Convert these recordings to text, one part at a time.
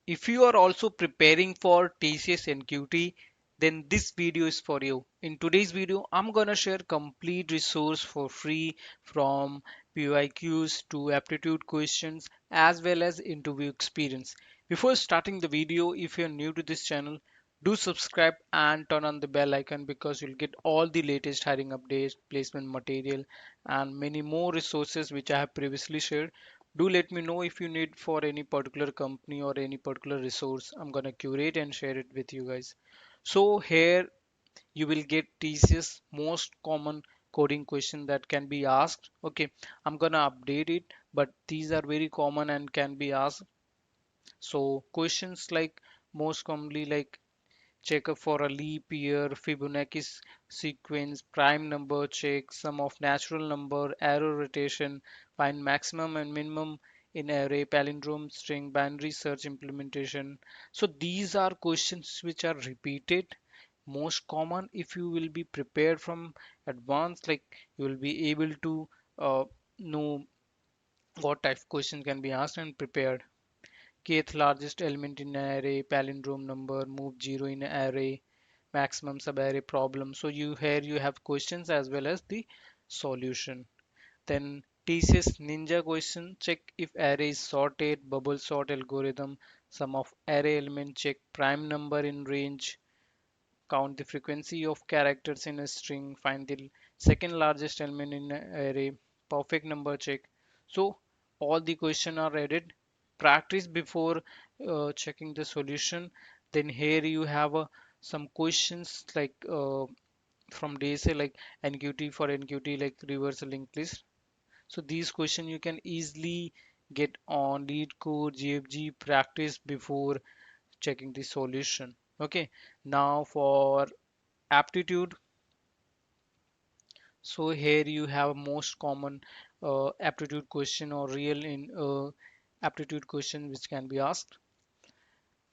If you are also preparing for TCS NQT, then this video is for you. In today's video, I'm gonna share complete resource for free from PYQs to aptitude questions as well as interview experience. Before starting the video, if you're new to this channel, do subscribe and turn on the bell icon because you'll get all the latest hiring updates, placement material, and many more resources which I have previously shared. Do let me know if you need for any particular company or any particular resource. I'm gonna curate and share it with you guys. So here you will get TCS most common coding question that can be asked. Okay, I'm gonna update it, but these are very common and can be asked. So questions like most commonly like check for a leap year, Fibonacci sequence, prime number check, sum of natural number, arrow rotation, find maximum and minimum in array, palindrome, string, binary search implementation. So these are questions which are repeated, most common. If you will be prepared from advanced, like you will be able to know what type of question can be asked and prepared. Kth largest element in an array, palindrome number, move zero in an array, maximum subarray problem. So you have questions as well as the solution. Then TCS Ninja question, check if array is sorted, bubble sort algorithm, sum of array element, check prime number in range, count the frequency of characters in a string, find the second largest element in an array, perfect number check. So all the question are added. Practice before checking the solution. Then here you have some questions like from DSA like NQT for NQT like reverse linked list. So these questions you can easily get on lead code GFG practice before checking the solution. Okay, now for aptitude. So here you have most common aptitude question or real in aptitude question which can be asked.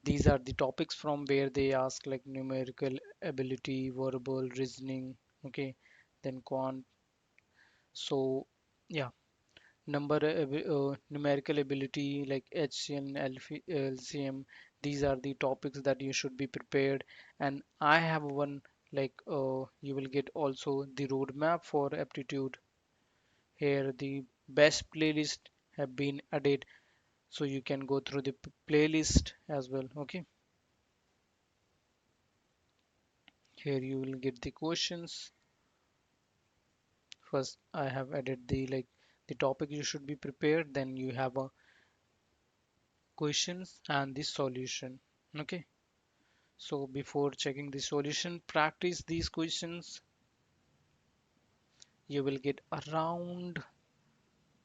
These are the topics from where they ask like numerical ability, verbal reasoning. Okay, then quant. So yeah, numerical ability like HCN, LCM. These are the topics that you should be prepared. And I have one like you will get also the roadmap for aptitude. Here the best playlist have been added, so you can go through the playlist as well. Okay, here you will get the questions. First I have added the like the topic you should be prepared, then you have a questions and the solution. Okay, so before checking the solution, practice these questions. You will get around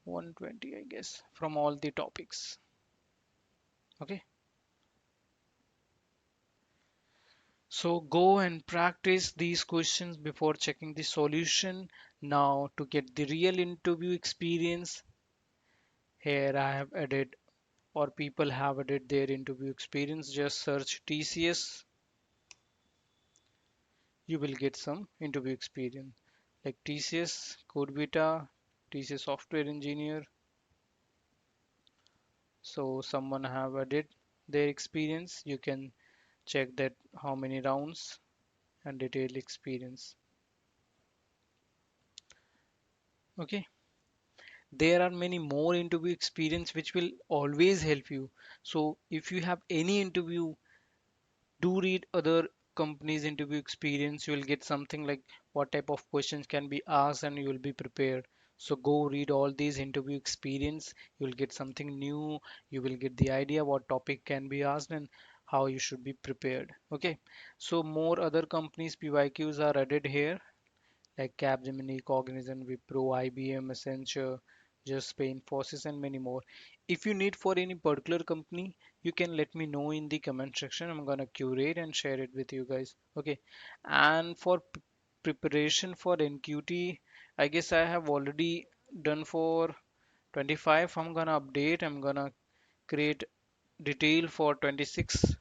120 I guess from all the topics. Okay, so go and practice these questions before checking the solution. Now to get the real interview experience, here I have added or people have added their interview experience. Just search TCS, you will get some interview experience like TCS CodeVita, TCS software engineer. So someone have added their experience. You can check that how many rounds and detailed experience. Okay, there are many more interview experience which will always help you. So if you have any interview, do read other companies interview experience. You will get something like what type of questions can be asked and you will be prepared. So go read all these interview experience. You will get something new. You will get the idea what topic can be asked and how you should be prepared. Okay, so more other companies PYQs are added here like Capgemini, Cognizant, Wipro, IBM, Accenture, Just Pay, Infosys, and many more. If you need for any particular company, you can let me know in the comment section. I'm gonna curate and share it with you guys. Okay, and for preparation for NQT, I guess I have already done for 25. I'm gonna update. I'm gonna create detail for 26.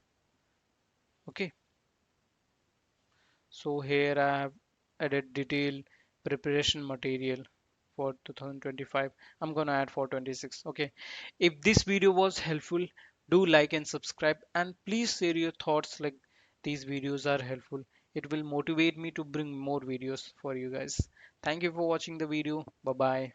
Okay, so here I have added detail preparation material for 2025. I'm gonna add for 26. Okay, if this video was helpful, Do like and subscribe, and please share your thoughts. Like, these videos are helpful. It will motivate me to bring more videos for you guys. Thank you for watching the video. Bye bye.